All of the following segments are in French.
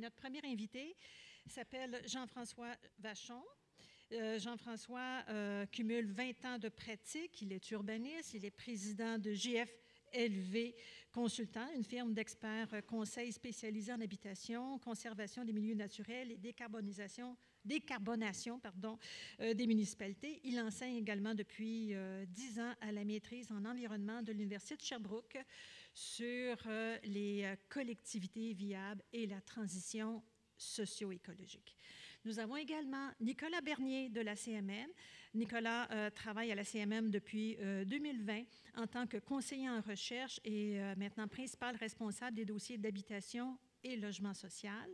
Notre premier invité s'appelle Jean-François Vachon. Jean-François cumule 20 ans de pratique. Il est urbaniste, il est président de JFLV Consultant, une firme d'experts conseils spécialisée en habitation, conservation des milieux naturels et décarbonation des municipalités. Il enseigne également depuis 10 ans à la maîtrise en environnement de l'Université de Sherbrooke sur les collectivités viables et la transition socio-écologique. Nous avons également Nicolas Bernier de la CMM. Nicolas travaille à la CMM depuis 2020 en tant que conseiller en recherche et maintenant principal responsable des dossiers d'habitation et logement social.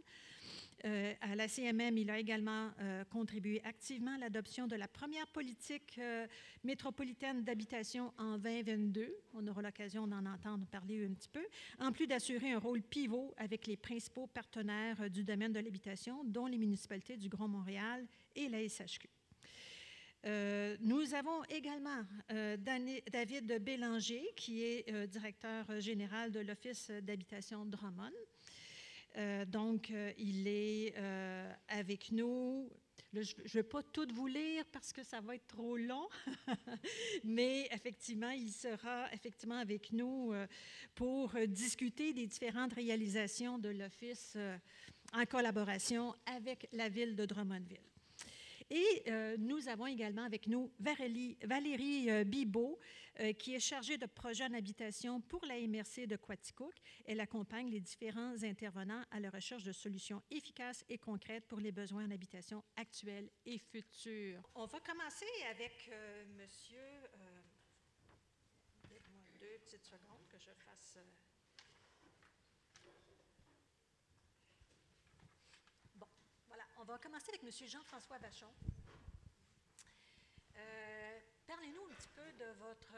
À la CMM, il a également contribué activement à l'adoption de la première politique métropolitaine d'habitation en 2022. On aura l'occasion d'en entendre parler un petit peu, en plus d'assurer un rôle pivot avec les principaux partenaires du domaine de l'habitation, dont les municipalités du Grand Montréal et la SHQ. Nous avons également David Bélanger, qui est directeur général de l'Office d'habitation de Drummond. Donc, il est avec nous. Là, je ne vais pas tout vous lire parce que ça va être trop long, mais effectivement, il sera effectivement avec nous pour discuter des différentes réalisations de l'Office en collaboration avec la Ville de Drummondville. Et nous avons également avec nous Valérie Bibeau, qui est chargée de projet en habitation pour la MRC de Quaticook. Elle accompagne les différents intervenants à la recherche de solutions efficaces et concrètes pour les besoins en habitation actuels et futurs. On va commencer avec monsieur... Donnez-moi 2 petites secondes que je fasse... Voilà, on va commencer avec M. Jean-François Vachon. Parlez-nous un petit peu de votre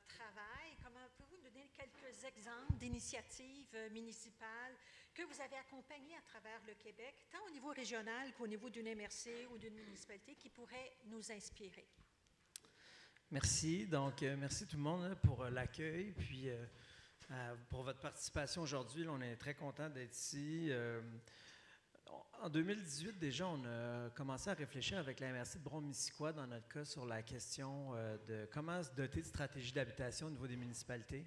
travail. Comment pouvez-vous nous donner quelques exemples d'initiatives municipales que vous avez accompagnées à travers le Québec, tant au niveau régional qu'au niveau d'une MRC ou d'une municipalité, qui pourraient nous inspirer? Merci. Donc, merci tout le monde pour l'accueil, puis pour votre participation aujourd'hui. On est très content d'être ici. En 2018, déjà, on a commencé à réfléchir avec la MRC de Brome-Missisquoi, dans notre cas, sur la question de comment se doter de stratégies d'habitation au niveau des municipalités.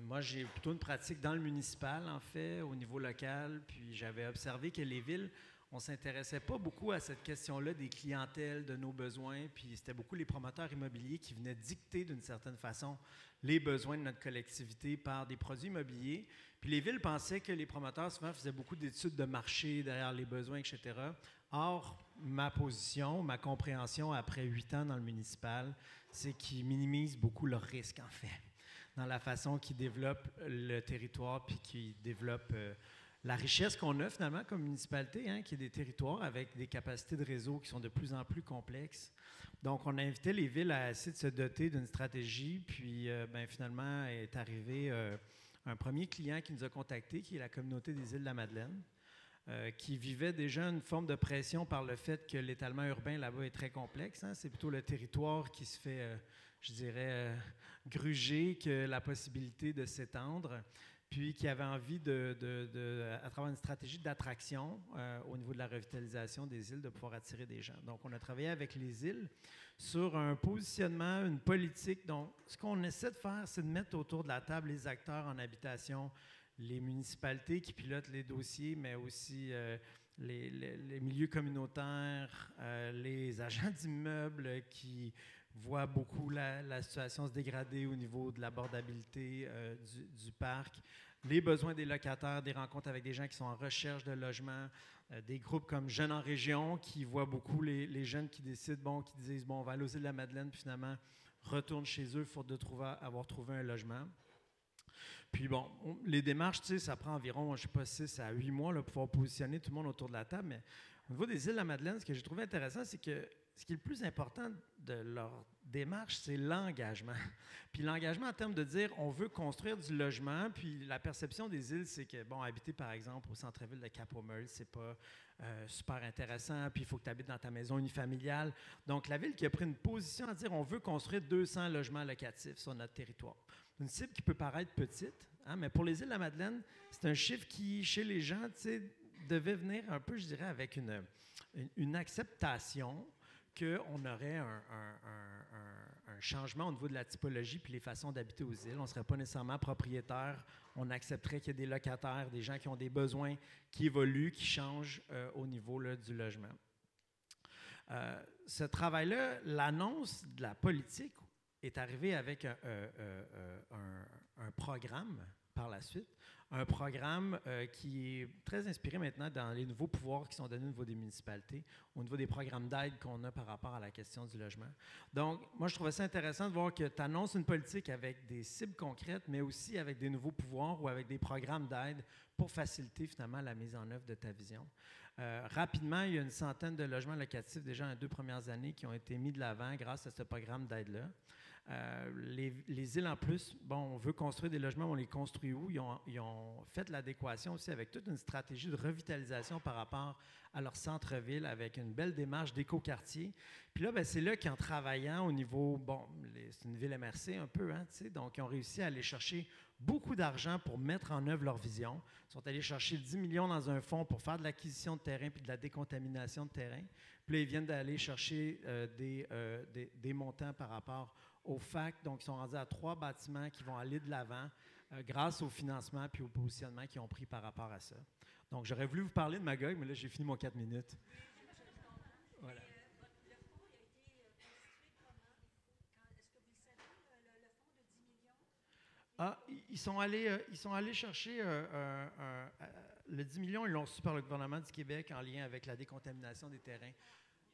Moi, j'ai plutôt une pratique dans le municipal, en fait, au niveau local, puis j'avais observé que les villes, on ne s'intéressait pas beaucoup à cette question-là des clientèles, de nos besoins, puis c'était beaucoup les promoteurs immobiliers qui venaient dicter d'une certaine façon les besoins de notre collectivité par des produits immobiliers. Puis les villes pensaient que les promoteurs souvent faisaient beaucoup d'études de marché derrière les besoins, etc. Or, ma position, ma compréhension après 8 ans dans le municipal, c'est qu'ils minimisent beaucoup leurs risques, en fait, dans la façon qu'ils développent le territoire puis qu'ils développent la richesse qu'on a finalement comme municipalité, hein, qui est des territoires avec des capacités de réseau qui sont de plus en plus complexes. Donc, on a invité les villes à essayer de se doter d'une stratégie, puis finalement est arrivé un premier client qui nous a contactés, qui est la communauté des îles de la Madeleine, qui vivait déjà une forme de pression par le fait que l'étalement urbain là-bas est très complexe. Hein. C'est plutôt le territoire qui se fait, je dirais, gruger que la possibilité de s'étendre, puis qui avait envie, à travers une stratégie d'attraction au niveau de la revitalisation des îles, de pouvoir attirer des gens. Donc, on a travaillé avec les îles sur un positionnement, une politique. Donc, ce qu'on essaie de faire, c'est de mettre autour de la table les acteurs en habitation, les municipalités qui pilotent les dossiers, mais aussi les milieux communautaires, les agents d'immeubles qui voient beaucoup la situation se dégrader au niveau de l'abordabilité du parc, les besoins des locataires, des rencontres avec des gens qui sont en recherche de logement, des groupes comme Jeunes en région qui voient beaucoup les jeunes qui décident, qui disent, on va aller aux îles de la Madeleine, puis finalement retournent chez eux faute de avoir trouvé un logement. Puis les démarches, ça prend environ, je ne sais pas, 6 à 8 mois là, pour pouvoir positionner tout le monde autour de la table. Mais au niveau des îles de la Madeleine, ce que j'ai trouvé intéressant, c'est que ce qui est le plus important de leur démarche, c'est l'engagement. Puis l'engagement en termes de dire, on veut construire du logement, puis la perception des îles, c'est que, habiter par exemple au centre-ville de Cap-Omer, c'est pas super intéressant, puis il faut que tu habites dans ta maison unifamiliale. Donc la ville qui a pris une position à dire, on veut construire 200 logements locatifs sur notre territoire. Une cible qui peut paraître petite, hein, mais pour les îles de la Madeleine, c'est un chiffre qui, chez les gens, devait venir un peu, je dirais, avec une acceptation qu'on aurait un changement au niveau de la typologie puis les façons d'habiter aux îles. On ne serait pas nécessairement propriétaire. On accepterait qu'il y ait des locataires, des gens qui ont des besoins qui évoluent, qui changent au niveau là, du logement. Ce travail-là, l'annonce de la politique est arrivée avec un programme par la suite. Un programme qui est très inspiré maintenant dans les nouveaux pouvoirs qui sont donnés au niveau des municipalités, au niveau des programmes d'aide qu'on a par rapport à la question du logement. Donc, moi, je trouvais ça intéressant de voir que tu annonces une politique avec des cibles concrètes, mais aussi avec des nouveaux pouvoirs ou avec des programmes d'aide pour faciliter finalement la mise en œuvre de ta vision. Rapidement, il y a une centaine de logements locatifs déjà dans les 2 premières années qui ont été mis de l'avant grâce à ce programme d'aide-là. Les îles, en plus, bon, on veut construire des logements, on les construit où? Ils ont fait l'adéquation aussi avec toute une stratégie de revitalisation par rapport à leur centre-ville, avec une belle démarche d'éco-quartier. Puis là, ben, c'est là qu'en travaillant au niveau, bon, c'est une ville MRC un peu, hein, tu sais, donc ils ont réussi à aller chercher beaucoup d'argent pour mettre en œuvre leur vision. Ils sont allés chercher 10 millions dans un fonds pour faire de l'acquisition de terrain puis de la décontamination de terrain. Puis là, ils viennent d'aller chercher des montants par rapport au FAC. Donc, ils sont rendus à 3 bâtiments qui vont aller de l'avant grâce au financement puis au positionnement qu'ils ont pris par rapport à ça. Donc, j'aurais voulu vous parler de Magog, mais là, j'ai fini mon 4 minutes. Voilà. Ah, ils sont allés chercher le 10 millions, ils l'ont reçu par le gouvernement du Québec en lien avec la décontamination des terrains.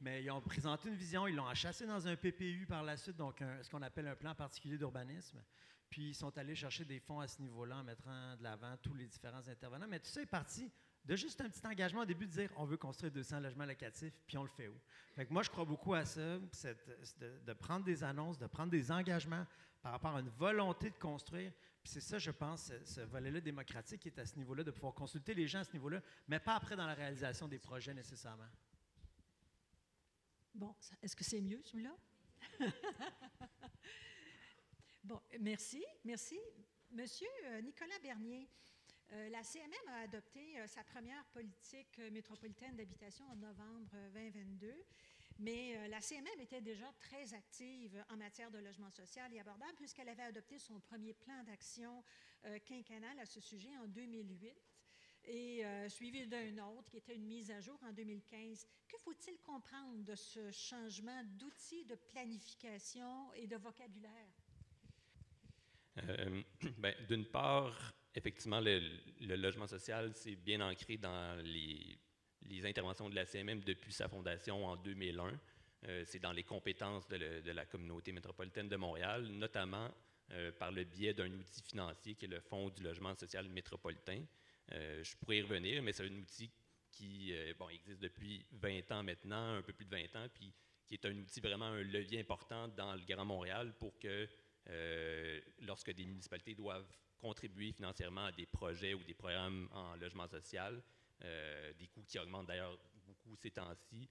Mais ils ont présenté une vision, ils l'ont achassé dans un PPU par la suite, donc ce qu'on appelle un plan particulier d'urbanisme. Puis ils sont allés chercher des fonds à ce niveau-là en mettant de l'avant tous les différents intervenants. Mais tout ça est parti de juste un petit engagement au début de dire on veut construire 200 logements locatifs, puis on le fait où? Fait que moi, je crois beaucoup à ça, de prendre des annonces, de prendre des engagements par rapport à une volonté de construire. Puis c'est ça, je pense, ce volet-là démocratique qui est à ce niveau-là, de pouvoir consulter les gens à ce niveau-là, mais pas après dans la réalisation des projets nécessairement. Bon, est-ce que c'est mieux, celui-là? Bon, merci. Monsieur Nicolas Bernier, la CMM a adopté sa première politique métropolitaine d'habitation en novembre 2022, mais la CMM était déjà très active en matière de logement social et abordable puisqu'elle avait adopté son premier plan d'action quinquennal à ce sujet en 2008. Et suivi d'un autre qui était une mise à jour en 2015. Que faut-il comprendre de ce changement d'outils de planification et de vocabulaire? D'une part, effectivement, le logement social, c'est bien ancré dans les interventions de la CMM depuis sa fondation en 2001. C'est dans les compétences de la communauté métropolitaine de Montréal, notamment par le biais d'un outil financier qui est le Fonds du logement social métropolitain. Je pourrais y revenir, mais c'est un outil qui existe depuis 20 ans maintenant, un peu plus de 20 ans, puis qui est un outil vraiment un levier important dans le Grand Montréal pour que lorsque des municipalités doivent contribuer financièrement à des projets ou des programmes en logement social, des coûts qui augmentent d'ailleurs beaucoup ces temps-ci,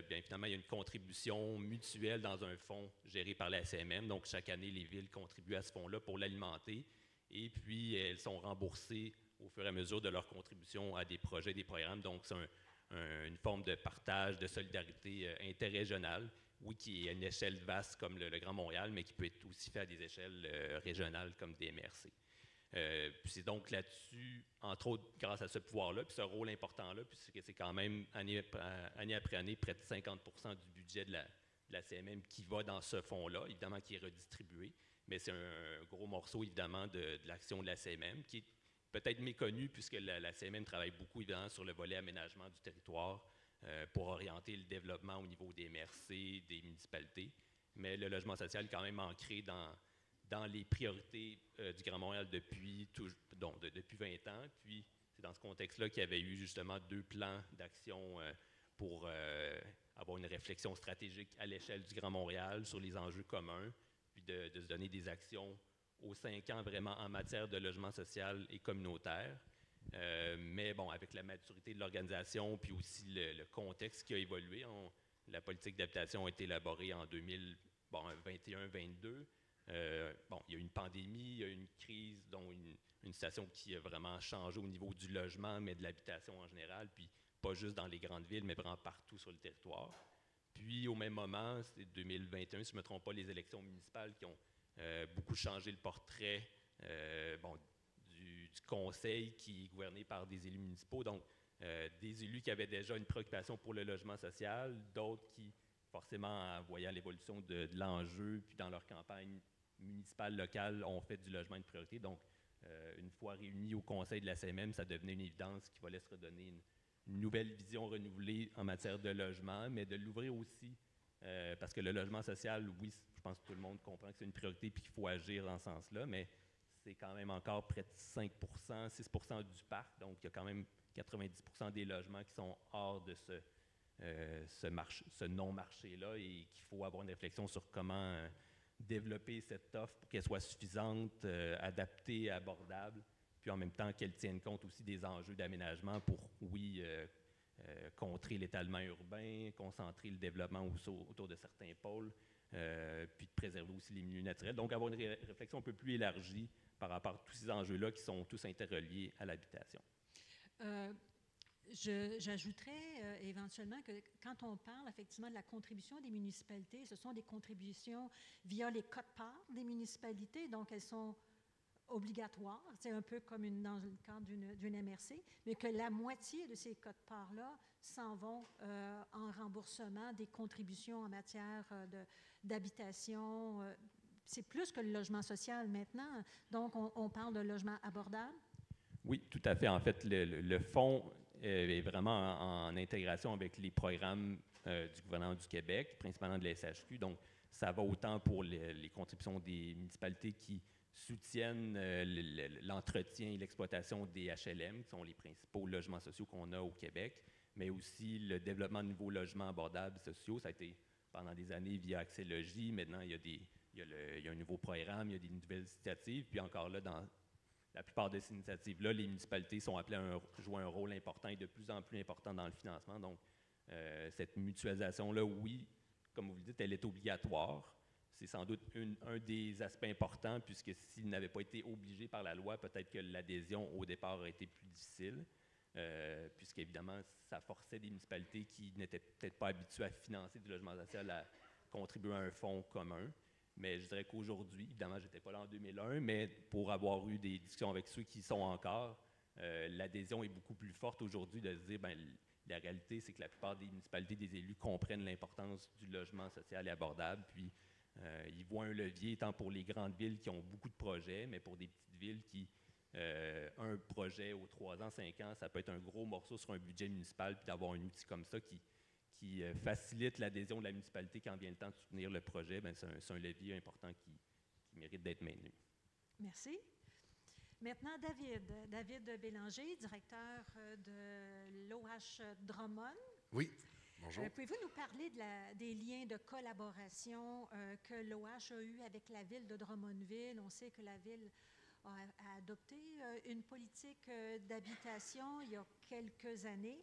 bien finalement il y a une contribution mutuelle dans un fonds géré par la SMM. Donc chaque année, les villes contribuent à ce fonds-là pour l'alimenter et puis elles sont remboursées au fur et à mesure de leur contribution à des projets, des programmes. Donc, c'est une forme de partage, de solidarité interrégionale, oui, qui est à une échelle vaste comme le Grand Montréal, mais qui peut être aussi fait à des échelles régionales comme des MRC. Puis c'est donc là-dessus, entre autres, grâce à ce pouvoir-là, puis ce rôle important-là, puisque c'est quand même année après année, près de 50% du budget de la CMM qui va dans ce fonds-là, évidemment qui est redistribué, mais c'est un gros morceau, évidemment, de l'action de la CMM, qui est peut-être méconnu, puisque la CMM travaille beaucoup, évidemment, sur le volet aménagement du territoire pour orienter le développement au niveau des MRC, des municipalités. Mais le logement social est quand même ancré dans les priorités du Grand Montréal depuis 20 ans. Puis, c'est dans ce contexte-là qu'il y avait eu justement 2 plans d'action pour avoir une réflexion stratégique à l'échelle du Grand Montréal sur les enjeux communs, puis de se donner des actions aux 5 ans vraiment en matière de logement social et communautaire. Mais bon, avec la maturité de l'organisation, puis aussi le contexte qui a évolué, la politique d'habitation a été élaborée en 2021-22. Il y a eu une pandémie, il y a eu une crise, dont une situation qui a vraiment changé au niveau du logement, mais de l'habitation en général, puis pas juste dans les grandes villes, mais vraiment partout sur le territoire. Puis au même moment, c'est 2021, si je ne me trompe pas, les élections municipales qui ont beaucoup changé le portrait du conseil qui est gouverné par des élus municipaux. Donc, des élus qui avaient déjà une préoccupation pour le logement social, d'autres qui, forcément, en voyant l'évolution de l'enjeu, puis dans leur campagne municipale, locale, ont fait du logement une priorité. Donc, une fois réunis au conseil de la CMM, ça devenait une évidence qu'il fallait se redonner une nouvelle vision renouvelée en matière de logement, mais de l'ouvrir aussi, parce que le logement social, oui, je pense que tout le monde comprend que c'est une priorité et qu'il faut agir dans ce sens-là, mais c'est quand même encore près de 5 6 du parc, donc il y a quand même 90 des logements qui sont hors de ce non-marché-là et qu'il faut avoir une réflexion sur comment développer cette offre pour qu'elle soit suffisante, adaptée, abordable, puis en même temps qu'elle tienne compte aussi des enjeux d'aménagement pour, oui, contrer l'étalement urbain, concentrer le développement autour de certains pôles, puis de préserver aussi les milieux naturels. Donc, avoir une réflexion un peu plus élargie par rapport à tous ces enjeux-là qui sont tous interreliés à l'habitation. J'ajouterais éventuellement que quand on parle effectivement de la contribution des municipalités, ce sont des contributions via les quotes-parts des municipalités, donc elles sont obligatoires, c'est un peu comme dans le cadre d'une MRC, mais que la moitié de ces quotes-parts-là s'en vont en remboursement des contributions en matière d'habitation. C'est plus que le logement social maintenant, donc on parle de logement abordable. Oui, tout à fait. En fait, le fonds est vraiment en intégration avec les programmes du gouvernement du Québec, principalement de la SHQ. Donc, ça va autant pour les contributions des municipalités qui soutiennent l'entretien et l'exploitation des HLM, qui sont les principaux logements sociaux qu'on a au Québec, mais aussi le développement de nouveaux logements abordables sociaux. Ça a été pendant des années via Accès Logis. Maintenant, il y a un nouveau programme, il y a des nouvelles initiatives. Puis encore là, dans la plupart de ces initiatives-là, les municipalités sont appelées à jouer un rôle important et de plus en plus important dans le financement. Donc, cette mutualisation-là, oui, comme vous le dites, elle est obligatoire. C'est sans doute un des aspects importants, puisque s'il n'avait pas été obligé par la loi, peut-être que l'adhésion au départ aurait été plus difficile, puisqu'évidemment, ça forçait des municipalités qui n'étaient peut-être pas habituées à financer du logement social à contribuer à un fonds commun. Mais je dirais qu'aujourd'hui, évidemment, je n'étais pas là en 2001, mais pour avoir eu des discussions avec ceux qui y sont encore, l'adhésion est beaucoup plus forte aujourd'hui de se dire, bien, la réalité, c'est que la plupart des municipalités, des élus comprennent l'importance du logement social et abordable, puis ils voient un levier tant pour les grandes villes qui ont beaucoup de projets, mais pour des petites villes qui, un projet aux 3 ans, 5 ans, ça peut être un gros morceau sur un budget municipal, puis d'avoir un outil comme ça qui facilite l'adhésion de la municipalité quand vient le temps de soutenir le projet, bien, c'est un levier important qui mérite d'être maintenu. Merci. Maintenant, David Bélanger, directeur de l'OH Drummond. Oui, bonjour. Pouvez-vous nous parler des liens de collaboration que l'OH a eu avec la ville de Drummondville? On sait que la ville a adopté une politique d'habitation il y a quelques années.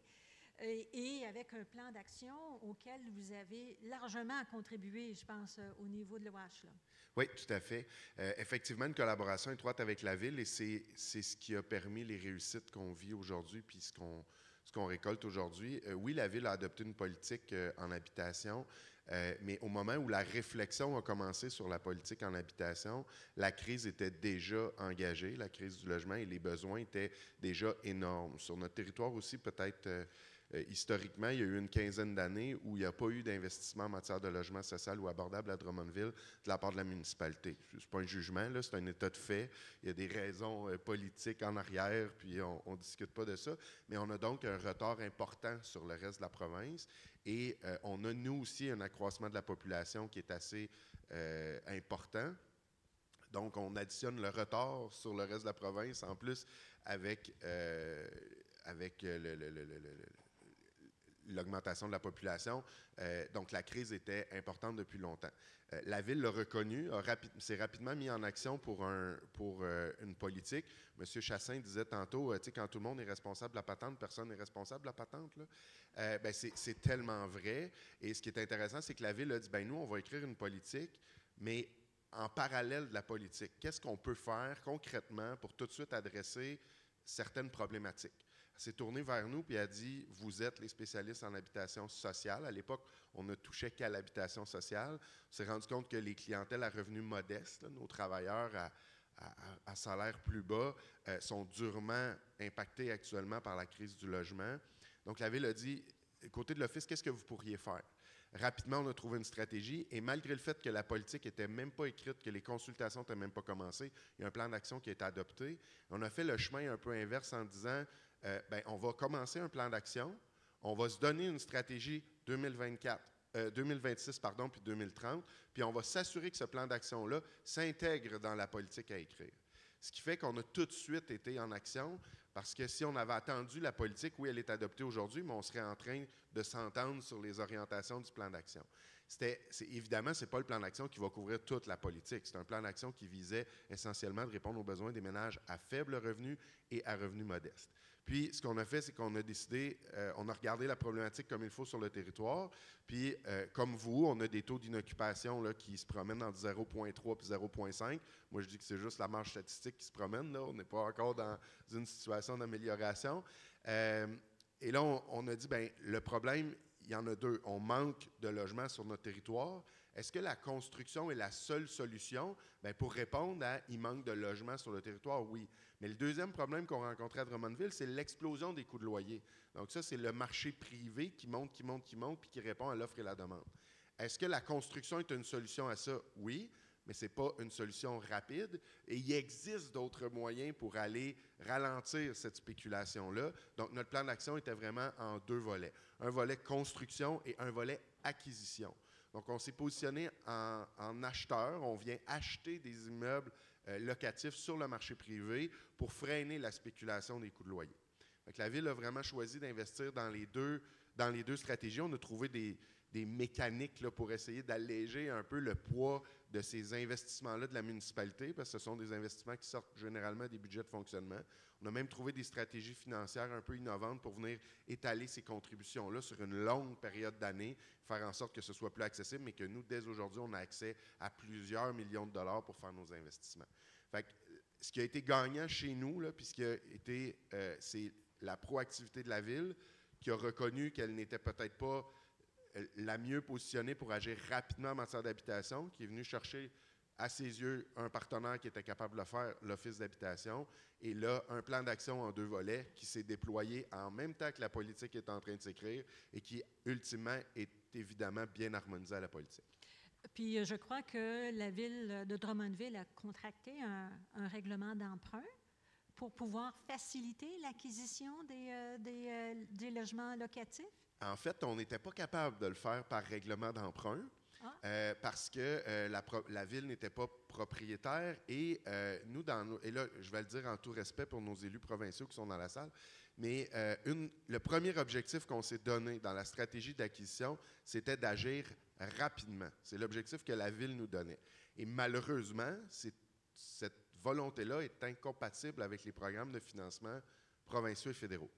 Et avec un plan d'action auquel vous avez largement contribué, je pense, au niveau de l'OH. Oui, tout à fait. Effectivement, une collaboration étroite avec la Ville, et c'est ce qui a permis les réussites qu'on vit aujourd'hui, puis ce qu'on récolte aujourd'hui. Oui, la Ville a adopté une politique en habitation, mais au moment où la réflexion a commencé sur la politique en habitation, la crise était déjà engagée, la crise du logement, et les besoins étaient déjà énormes. Sur notre territoire aussi, peut-être... historiquement, il y a eu une quinzaine d'années où il n'y a pas eu d'investissement en matière de logement social ou abordable à Drummondville de la part de la municipalité. Ce n'est pas un jugement, là, c'est un état de fait. Il y a des raisons politiques en arrière, puis on ne discute pas de ça. Mais on a donc un retard important sur le reste de la province. Et on a, nous aussi, un accroissement de la population qui est assez important. Donc, on additionne le retard sur le reste de la province, en plus, avec l'augmentation de la population. Donc, la crise était importante depuis longtemps. La Ville l'a reconnu, s'est rapidement mis en action pour une politique. M. Chassin disait tantôt, quand tout le monde est responsable de la patente, personne n'est responsable de la patente. Là. C'est tellement vrai. Et ce qui est intéressant, c'est que la Ville a dit, nous, on va écrire une politique, mais en parallèle de la politique. Qu'est-ce qu'on peut faire concrètement pour tout de suite adresser certaines problématiques? Elle s'est tournée vers nous et elle a dit, vous êtes les spécialistes en habitation sociale. À l'époque, on ne touchait qu'à l'habitation sociale. On s'est rendu compte que les clientèles à revenus modestes, là, nos travailleurs à salaire plus bas, sont durement impactés actuellement par la crise du logement. Donc, la Ville a dit, côté de l'Office, qu'est-ce que vous pourriez faire? Rapidement, on a trouvé une stratégie et malgré le fait que la politique n'était même pas écrite, que les consultations n'étaient même pas commencées, il y a un plan d'action qui a été adopté. On a fait le chemin un peu inverse en disant, on va commencer un plan d'action, on va se donner une stratégie 2026 puis 2030, puis on va s'assurer que ce plan d'action-là s'intègre dans la politique à écrire. Ce qui fait qu'on a tout de suite été en action, parce que si on avait attendu la politique, oui, elle est adoptée aujourd'hui, mais on serait en train de s'entendre sur les orientations du plan d'action. Évidemment, ce n'est pas le plan d'action qui va couvrir toute la politique. C'est un plan d'action qui visait essentiellement de répondre aux besoins des ménages à faible revenu et à revenus modestes. Puis, ce qu'on a fait, c'est qu'on a décidé, on a regardé la problématique comme il faut sur le territoire. Puis, comme vous, on a des taux d'inoccupation là, qui se promènent entre 0,3 puis 0,5. Moi, je dis que c'est juste la marge statistique qui se promène. Là. On n'est pas encore dans une situation d'amélioration. Et là, on a dit, le problème, il y en a deux. On manque de logements sur notre territoire. Est-ce que la construction est la seule solution? Pour répondre à « il manque de logements sur le territoire », oui. Mais le deuxième problème qu'on rencontrait à Drummondville, c'est l'explosion des coûts de loyer. Donc ça, c'est le marché privé qui monte, puis qui répond à l'offre et la demande. Est-ce que la construction est une solution à ça? Oui, mais ce n'est pas une solution rapide. Et il existe d'autres moyens pour aller ralentir cette spéculation-là. Donc notre plan d'action était vraiment en deux volets. Un volet construction et un volet acquisition. Donc, on s'est positionné en acheteur. On vient acheter des immeubles locatifs sur le marché privé pour freiner la spéculation des coûts de loyer. Donc, la Ville a vraiment choisi d'investir dans les deux stratégies. On a trouvé des mécaniques là, pour essayer d'alléger un peu le poids de ces investissements-là de la municipalité, parce que ce sont des investissements qui sortent généralement des budgets de fonctionnement. On a même trouvé des stratégies financières un peu innovantes pour venir étaler ces contributions-là sur une longue période d'années, faire en sorte que ce soit plus accessible, mais que nous, dès aujourd'hui, on a accès à plusieurs millions de dollars pour faire nos investissements. Fait que, ce qui a été gagnant chez nous, là, puis ce qui a été, c'est la proactivité de la Ville, qui a reconnu qu'elle n'était peut-être pas la mieux positionnée pour agir rapidement en matière d'habitation, qui est venue chercher à ses yeux un partenaire qui était capable de le faire, l'Office d'habitation, et là, un plan d'action en deux volets qui s'est déployé en même temps que la politique est en train de s'écrire et qui, ultimement, est évidemment bien harmonisé à la politique. Puis, je crois que la Ville de Drummondville a contracté un règlement d'emprunt pour pouvoir faciliter l'acquisition des logements locatifs. En fait, on n'était pas capable de le faire par règlement d'emprunt. Parce que la Ville n'était pas propriétaire et nous, et là, je vais le dire en tout respect pour nos élus provinciaux qui sont dans la salle, mais le premier objectif qu'on s'est donné dans la stratégie d'acquisition, c'était d'agir rapidement. C'est l'objectif que la Ville nous donnait. Et malheureusement, cette volonté-là est incompatible avec les programmes de financement provinciaux et fédéraux.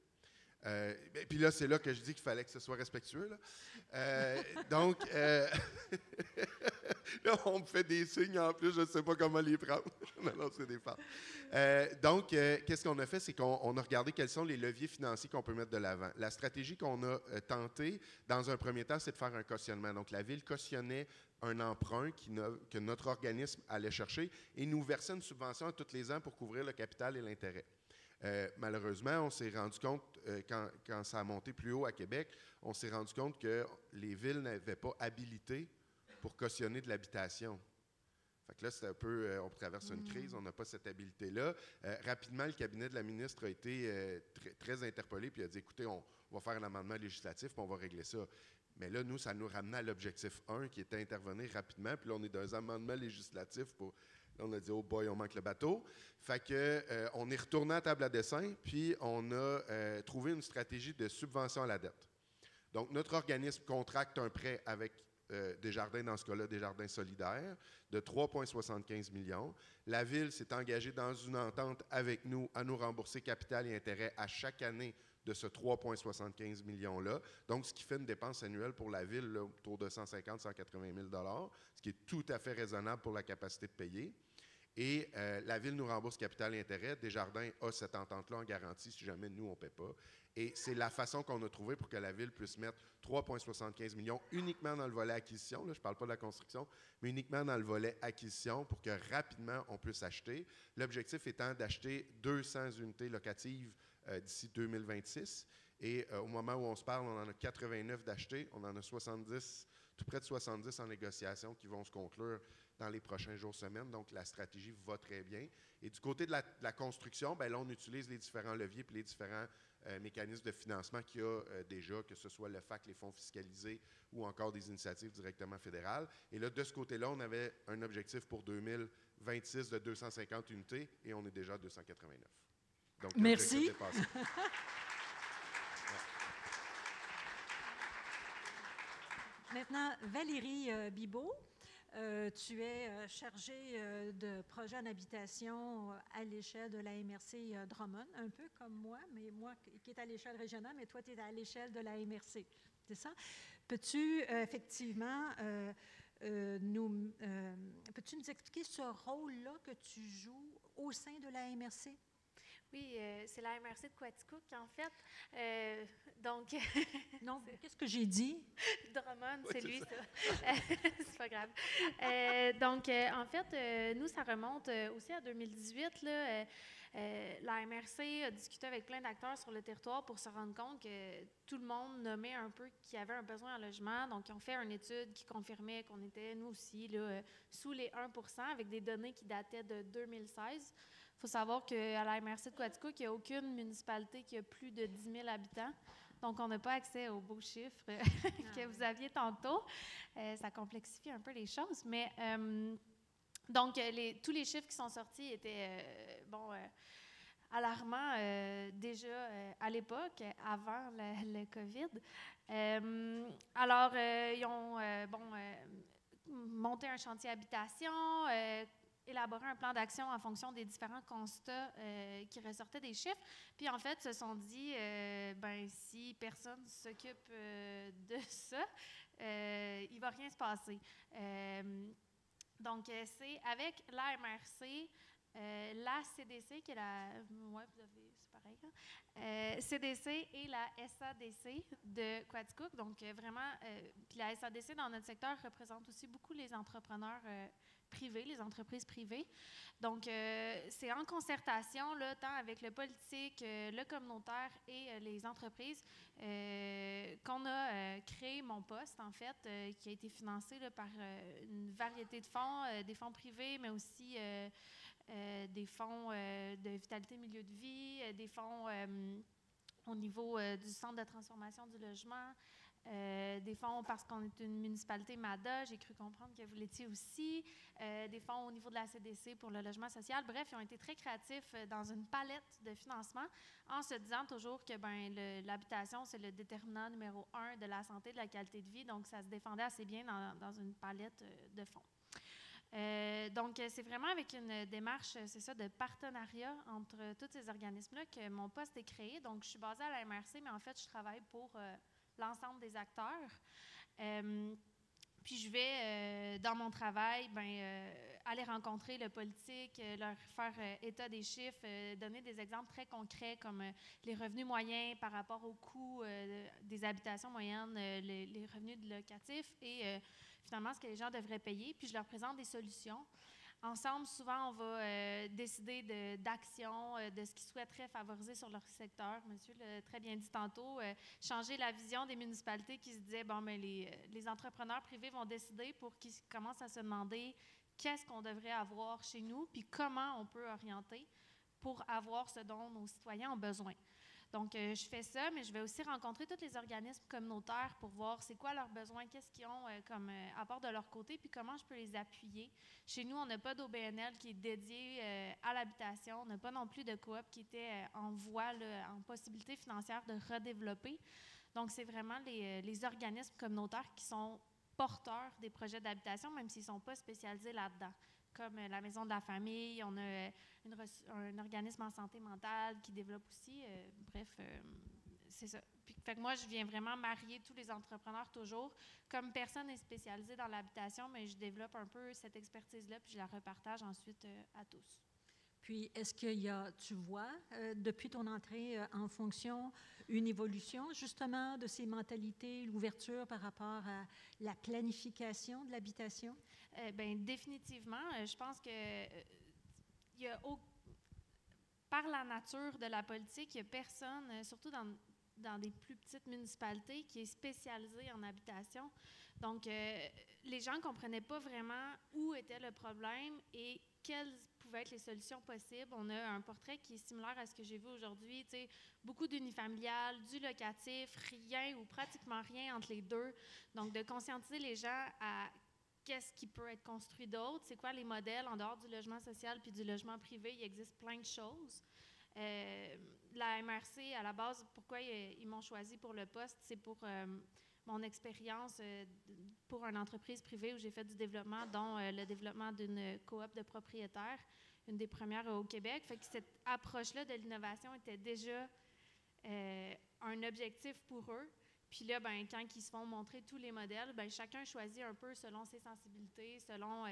Puis là, c'est là que je dis qu'il fallait que ce soit respectueux. Là. Donc, là, on me fait des signes en plus, je ne sais pas comment les prendre. Non, c'est des farces. Donc, qu'est-ce qu'on a fait? C'est qu'on a regardé quels sont les leviers financiers qu'on peut mettre de l'avant. La stratégie qu'on a tentée, dans un premier temps, c'est de faire un cautionnement. Donc, la Ville cautionnait un emprunt que notre organisme allait chercher et nous versait une subvention à tous les ans pour couvrir le capital et l'intérêt. Malheureusement, on s'est rendu compte, quand ça a monté plus haut à Québec, on s'est rendu compte que les villes n'avaient pas habilité pour cautionner de l'habitation. Fait que là, c'est un peu, on traverse une crise, on n'a pas cette habilité-là. Rapidement, le cabinet de la ministre a été très interpellé, puis a dit, écoutez, on va faire un amendement législatif, puis on va régler ça. Mais là, nous, ça nous ramenait à l'objectif 1, qui était intervenir rapidement, puis là, on est dans un amendement législatif pour... Là, on a dit, oh boy, on manque le bateau. Fait que, on est retourné à table à dessin, puis on a trouvé une stratégie de subvention à la dette. Donc, notre organisme contracte un prêt avec Desjardins, dans ce cas-là, Desjardins solidaires, de 3,75 millions. La Ville s'est engagée dans une entente avec nous à nous rembourser capital et intérêts à chaque année de ce 3,75 millions-là. Donc, ce qui fait une dépense annuelle pour la Ville là, autour de 150-180 000 $, ce qui est tout à fait raisonnable pour la capacité de payer. Et la Ville nous rembourse capital et intérêts. Desjardins a cette entente-là en garantie si jamais nous, on ne paie pas. Et c'est la façon qu'on a trouvée pour que la Ville puisse mettre 3,75 millions uniquement dans le volet acquisition. Là, je ne parle pas de la construction, mais uniquement dans le volet acquisition pour que rapidement on puisse acheter. L'objectif étant d'acheter 200 unités locatives d'ici 2026. Et au moment où on se parle, on en a 89 d'achetés. On en a 70, tout près de 70 en négociation qui vont se conclure dans les prochains jours, semaines. Donc, la stratégie va très bien. Et du côté de la construction, bien, là, on utilise les différents leviers et les différents mécanismes de financement qu'il y a déjà, que ce soit le FAC, les fonds fiscalisés ou encore des initiatives directement fédérales. Et là, de ce côté-là, on avait un objectif pour 2026 de 250 unités et on est déjà à 289. Donc, merci. Maintenant, Valérie Bibeau, tu es chargée de projets en habitation à l'échelle de la MRC Drummond, un peu comme moi, mais moi qui est à l'échelle régionale, mais toi, tu es à l'échelle de la MRC. C'est ça? Peux-tu effectivement peux-tu nous expliquer ce rôle-là que tu joues au sein de la MRC? Oui, c'est la MRC de Quaticook, en fait. Donc. Non, qu'est-ce que j'ai dit? Drummond, oui, c'est lui, ça. C'est pas grave. Donc, en fait, nous, ça remonte aussi à 2018. Là, la MRC a discuté avec plein d'acteurs sur le territoire pour se rendre compte que tout le monde nommait un peu qu'il y avait un besoin en logement. Donc, ils ont fait une étude qui confirmait qu'on était, nous aussi, là, sous les 1 % avec des données qui dataient de 2016. Il faut savoir qu'à la MRC de Quaticook, il n'y a aucune municipalité qui a plus de 10 000 habitants. Donc, on n'a pas accès aux beaux chiffres que vous aviez tantôt. Ça complexifie un peu les choses. Mais, donc, tous les chiffres qui sont sortis étaient, alarmants déjà à l'époque, avant le COVID. Alors, ils ont, monté un chantier habitation, élaborer un plan d'action en fonction des différents constats qui ressortaient des chiffres. Puis, en fait, se sont dit, si personne ne s'occupe de ça, il ne va rien se passer. Donc, c'est avec la MRC, la CDC, qui est la... Oui, vous avez... C'est pareil. Hein? CDC et la SADC de Quaticook. Donc, vraiment... puis la SADC, dans notre secteur, représente aussi beaucoup les entrepreneurs privés, les entreprises privées. Donc, c'est en concertation, là, tant avec le politique, le communautaire et les entreprises, qu'on a créé Mon Poste, en fait, qui a été financé là, par une variété de fonds, des fonds privés, mais aussi des fonds de vitalité milieu de vie, des fonds au niveau du Centre de transformation du logement, des fonds parce qu'on est une municipalité MADA, j'ai cru comprendre que vous l'étiez aussi, des fonds au niveau de la CDC pour le logement social. Bref, ils ont été très créatifs dans une palette de financement en se disant toujours que l'habitation, c'est le déterminant numéro 1 de la santé et de la qualité de vie. Donc, ça se défendait assez bien dans une palette de fonds. Donc, c'est vraiment avec une démarche, c'est ça, de partenariat entre tous ces organismes-là que Mon Poste est créé. Donc, je suis basée à la MRC, mais en fait, je travaille pour l'ensemble des acteurs. Puis, je vais, dans mon travail, aller rencontrer le politique, leur faire état des chiffres, donner des exemples très concrets comme les revenus moyens par rapport au coût des habitations moyennes, les revenus locatifs et finalement ce que les gens devraient payer. Puis, je leur présente des solutions. Ensemble, souvent, on va décider d'actions, de ce qu'ils souhaiteraient favoriser sur leur secteur. Monsieur l'a très bien dit tantôt, changer la vision des municipalités qui se disaient, les entrepreneurs privés vont décider pour qu'ils commencent à se demander qu'est-ce qu'on devrait avoir chez nous, puis comment on peut orienter pour avoir ce dont nos citoyens ont besoin. Donc, je fais ça, mais je vais aussi rencontrer tous les organismes communautaires pour voir c'est quoi leurs besoins, qu'est-ce qu'ils ont comme apport de leur côté, puis comment je peux les appuyer. Chez nous, on n'a pas d'OBNL qui est dédié à l'habitation. On n'a pas non plus de coop qui était en voie, là, en possibilité financière de redévelopper. Donc, c'est vraiment les organismes communautaires qui sont porteurs des projets d'habitation, même s'ils ne sont pas spécialisés là-dedans. Comme la Maison de la famille, on a un organisme en santé mentale qui développe aussi. Bref, c'est ça. Puis, fait que moi, je viens vraiment marier tous les entrepreneurs toujours. Comme personne n'est spécialisée dans l'habitation, mais je développe un peu cette expertise-là, puis je la repartage ensuite à tous. Puis, est-ce qu'il y a, tu vois, depuis ton entrée en fonction, une évolution justement de ces mentalités, l'ouverture par rapport à la planification de l'habitation? Bien, définitivement. Je pense que il y a par la nature de la politique, il n'y a personne, surtout dans des plus petites municipalités, qui est spécialisé en habitation. Donc, les gens ne comprenaient pas vraiment où était le problème et quelles pouvaient être les solutions possibles. On a un portrait qui est similaire à ce que j'ai vu aujourd'hui. Tu sais, beaucoup d'unifamilial, du locatif, rien ou pratiquement rien entre les deux. Donc, de conscientiser les gens à qu'est-ce qui peut être construit d'autre, c'est quoi les modèles en dehors du logement social puis du logement privé. Il existe plein de choses. La MRC, à la base, pourquoi ils m'ont choisi pour le poste, c'est pour mon expérience pour une entreprise privée où j'ai fait du développement, dont le développement d'une coop de propriétaires, une des premières au Québec. Fait que cette approche-là de l'innovation était déjà un objectif pour eux. Puis là, ben, quand ils se font montrer tous les modèles, ben, chacun choisit un peu selon ses sensibilités, selon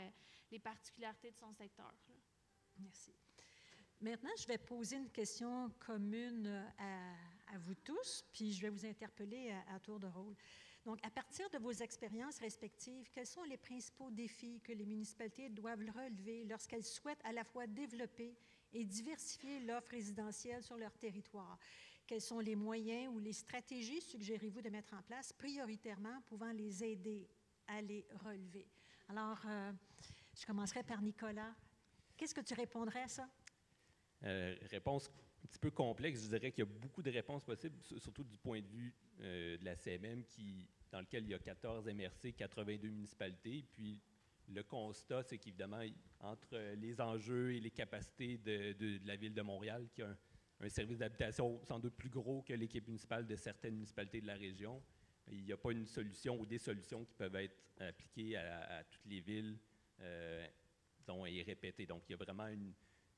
les particularités de son secteur. Là. Merci. Maintenant, je vais poser une question commune à vous tous, puis je vais vous interpeller à tour de rôle. Donc, à partir de vos expériences respectives, quels sont les principaux défis que les municipalités doivent relever lorsqu'elles souhaitent à la fois développer et diversifier l'offre résidentielle sur leur territoire? Quels sont les moyens ou les stratégies suggérez-vous de mettre en place prioritairement pouvant les aider à les relever? Alors, je commencerai par Nicolas. Qu'est-ce que tu répondrais à ça? Réponse un petit peu complexe. Je dirais qu'il y a beaucoup de réponses possibles, surtout du point de vue de la CMM, dans lequel il y a 14 MRC, 82 municipalités. Puis le constat, c'est qu'évidemment, entre les enjeux et les capacités de la Ville de Montréal, qui a un service d'habitation sans doute plus gros que l'équipe municipale de certaines municipalités de la région, il n'y a pas une solution ou des solutions qui peuvent être appliquées à toutes les villes et répétées. Donc, il y a vraiment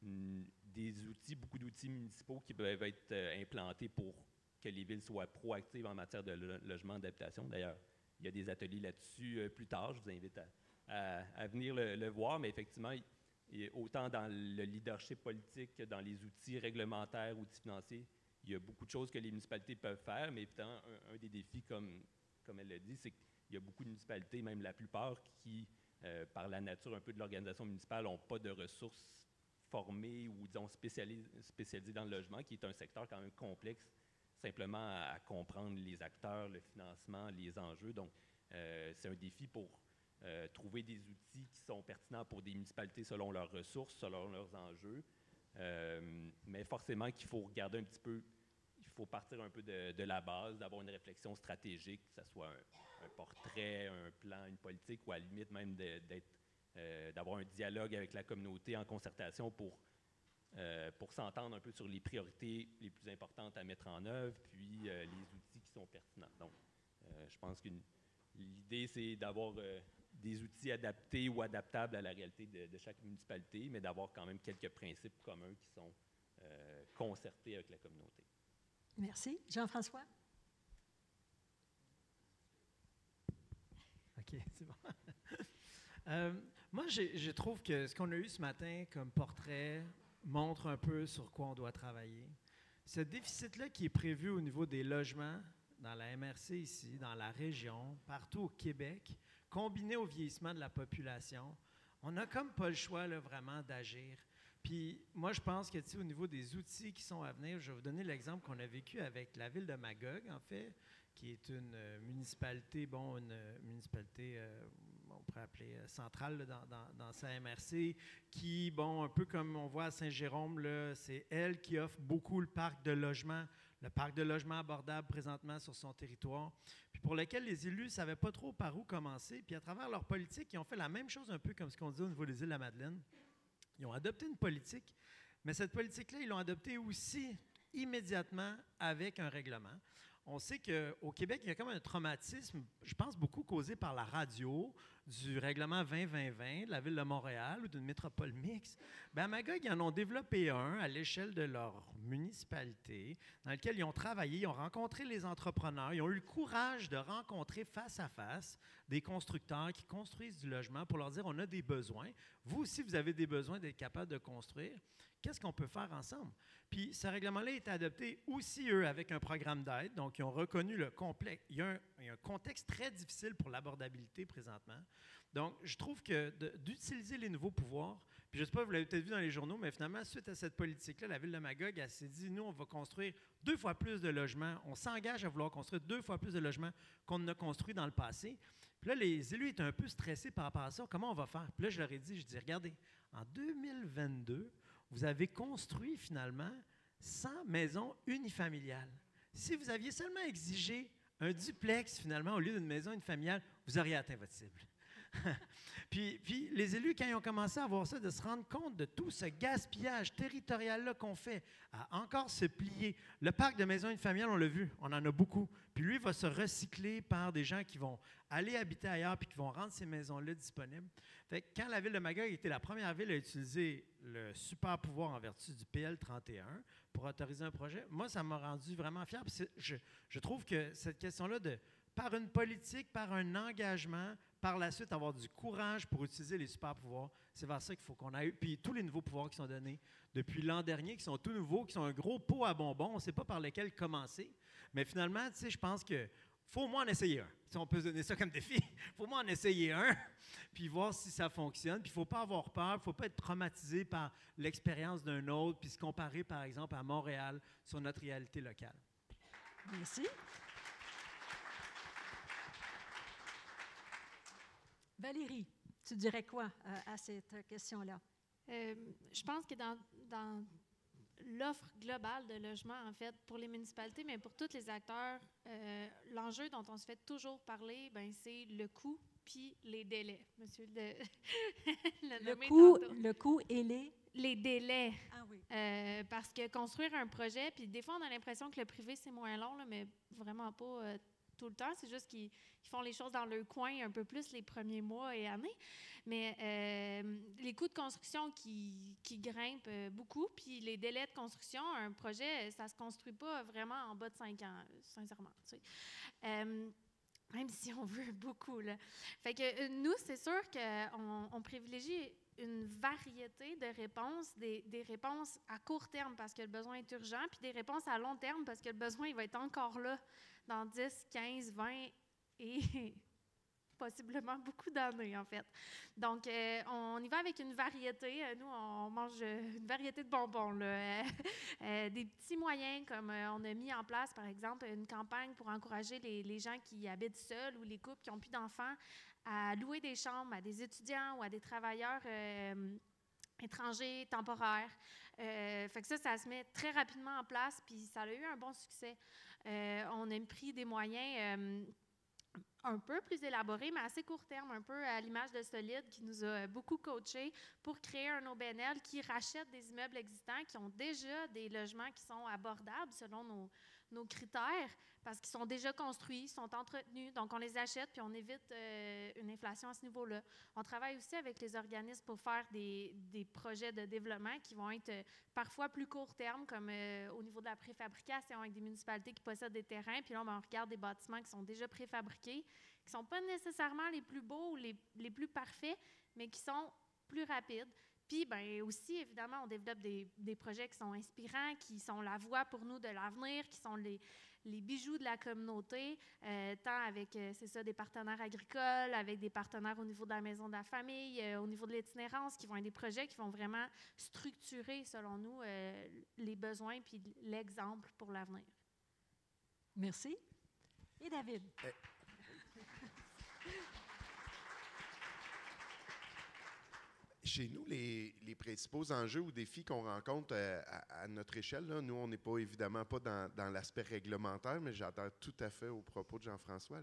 des outils, beaucoup d'outils municipaux qui peuvent être implantés pour que les villes soient proactives en matière de logement, d'habitation. D'ailleurs, il y a des ateliers là-dessus plus tard. Je vous invite à venir le voir, mais effectivement, autant dans le leadership politique que dans les outils réglementaires, outils financiers, il y a beaucoup de choses que les municipalités peuvent faire, mais évidemment, un des défis, comme elle l'a dit, c'est qu'il y a beaucoup de municipalités, même la plupart, qui, par la nature un peu de l'organisation municipale, n'ont pas de ressources formées ou, disons, spécialisées dans le logement, qui est un secteur quand même complexe, simplement à comprendre les acteurs, le financement, les enjeux. Donc, c'est un défi pour trouver des outils qui sont pertinents pour des municipalités selon leurs ressources, selon leurs enjeux. Mais forcément qu'il faut regarder un petit peu, il faut partir un peu de la base, d'avoir une réflexion stratégique, que ce soit un portrait, un plan, une politique, ou à la limite même d'avoir un dialogue avec la communauté en concertation pour s'entendre un peu sur les priorités les plus importantes à mettre en œuvre, puis les outils qui sont pertinents. Donc, je pense que l'idée, c'est d'avoir des outils adaptés ou adaptables à la réalité de chaque municipalité, mais d'avoir quand même quelques principes communs qui sont concertés avec la communauté. Merci. Jean-François? OK, c'est bon. Moi, je trouve que ce qu'on a eu ce matin comme portrait montre un peu sur quoi on doit travailler. Ce déficit-là qui est prévu au niveau des logements dans la MRC ici, dans la région, partout au Québec, combiné au vieillissement de la population, on n'a comme pas le choix là, vraiment d'agir. Puis moi, je pense que au niveau des outils qui sont à venir, je vais vous donner l'exemple qu'on a vécu avec la ville de Magog, en fait, qui est une municipalité, on pourrait appeler centrale là, dans sa MRC, qui, un peu comme on voit à Saint-Jérôme, là, c'est elle qui offre beaucoup le parc de logement abordable présentement sur son territoire, puis pour lequel les élus ne savaient pas trop par où commencer. Puis à travers leur politique, ils ont fait la même chose un peu comme ce qu'on dit au niveau des îles de la Madeleine. Ils ont adopté une politique, mais cette politique-là, ils l'ont adoptée aussi immédiatement avec un règlement. on sait qu'au Québec, il y a comme un traumatisme, je pense beaucoup causé par la radio, du règlement 20-20-20 de la Ville de Montréal ou d'une métropole mixte. Bien, à Magog, ils en ont développé un à l'échelle de leur municipalité, dans lequel ils ont travaillé, ils ont rencontré les entrepreneurs, ils ont eu le courage de rencontrer face à face des constructeurs qui construisent du logement pour leur dire on a des besoins. Vous aussi, vous avez des besoins d'être capable de construire. Qu'est-ce qu'on peut faire ensemble? Puis ce règlement-là est adopté aussi, eux, avec un programme d'aide. Donc, ils ont reconnu le complexe. Il y a un contexte très difficile pour l'abordabilité présentement. Donc, je trouve que d'utiliser les nouveaux pouvoirs, puis je ne sais pas, vous l'avez peut-être vu dans les journaux, mais finalement, suite à cette politique-là, la Ville de Magog, elle s'est dit, nous, on va construire 2 fois plus de logements. On s'engage à vouloir construire 2 fois plus de logements qu'on ne a construit dans le passé. Puis là, les élus étaient un peu stressés par rapport à ça. Comment on va faire? Puis là, je leur ai dit, regardez, en 2022, vous avez construit finalement 100 maisons unifamiliales. Si vous aviez seulement exigé un duplex finalement au lieu d'une maison unifamiliale, vous auriez atteint votre cible. puis les élus, quand ils ont commencé à voir ça, de se rendre compte de tout ce gaspillage territorial-là qu'on fait, à encore se plier. Le parc de maisons unifamiliales, on l'a vu, on en a beaucoup. Puis lui, il va se recycler par des gens qui vont aller habiter ailleurs puis qui vont rendre ces maisons-là disponibles. Fait que quand la Ville de Magog était la première ville à utiliser le super pouvoir en vertu du PL 31 pour autoriser un projet, moi, ça m'a rendu vraiment fier. Je trouve que cette question-là de par une politique, par un engagement, par la suite avoir du courage pour utiliser les super pouvoirs, c'est vers ça qu'il faut qu'on aille. Puis tous les nouveaux pouvoirs qui sont donnés depuis l'an dernier, qui sont tout nouveaux, qui sont un gros pot à bonbons, on ne sait pas par lesquels commencer. Mais finalement, tu sais, je pense qu'il faut au moins en essayer un. Si on peut se donner ça comme défi, il faut au moins en essayer un, puis voir si ça fonctionne. Puis il ne faut pas avoir peur, il ne faut pas être traumatisé par l'expérience d'un autre, puis se comparer, par exemple, à Montréal sur notre réalité locale. Merci. Valérie, tu dirais quoi à cette question-là? Je pense que dans l'offre globale de logement, en fait, pour les municipalités, mais pour tous les acteurs, l'enjeu dont on se fait toujours parler, ben, c'est le coût puis les délais. Monsieur le coût et les délais. Ah oui. Parce que construire un projet, puis des fois, on a l'impression que le privé, c'est moins long, là, mais vraiment pas tout le temps. C'est juste qu'ils font les choses dans leur coin un peu plus les premiers mois et années. Mais les coûts de construction qui grimpent beaucoup, puis les délais de construction, un projet, ça ne se construit pas vraiment en bas de 5 ans, sincèrement. Tu sais. Même si on veut beaucoup. Là. Fait que nous, c'est sûr qu'on privilégie une variété de réponses, des réponses à court terme parce que le besoin est urgent, puis des réponses à long terme parce que le besoin il va être encore là dans 10, 15, 20 et possiblement beaucoup d'années, en fait. Donc, on y va avec une variété. Nous, on mange une variété de bonbons. Là. Des petits moyens, comme on a mis en place, par exemple, une campagne pour encourager les gens qui habitent seuls ou les couples qui n'ont plus d'enfants à louer des chambres à des étudiants ou à des travailleurs étrangers, temporaires. Fait que ça se met très rapidement en place, puis ça a eu un bon succès. On a pris des moyens un peu plus élaborés, mais assez court terme, un peu à l'image de Solide, qui nous a beaucoup coachés pour créer un OBNL qui rachète des immeubles existants, qui ont déjà des logements qui sont abordables selon nos critères, parce qu'ils sont déjà construits, ils sont entretenus, donc on les achète, puis on évite une inflation à ce niveau-là. On travaille aussi avec les organismes pour faire des projets de développement qui vont être parfois plus court terme, comme au niveau de la préfabrication avec des municipalités qui possèdent des terrains, puis là, on regarde des bâtiments qui sont déjà préfabriqués, qui ne sont pas nécessairement les plus beaux ou les plus parfaits, mais qui sont plus rapides. Puis, bien aussi, évidemment, on développe des projets qui sont inspirants, qui sont la voie pour nous de l'avenir, qui sont les bijoux de la communauté, tant avec, des partenaires agricoles, avec des partenaires au niveau de la maison de la famille, au niveau de l'itinérance, qui vont être des projets qui vont vraiment structurer, selon nous, les besoins puis l'exemple pour l'avenir. Merci. Et David? Chez nous, les principaux enjeux ou défis qu'on rencontre à notre échelle, là, nous, on n'est pas évidemment pas dans l'aspect réglementaire, mais j'adhère tout à fait aux propos de Jean-François.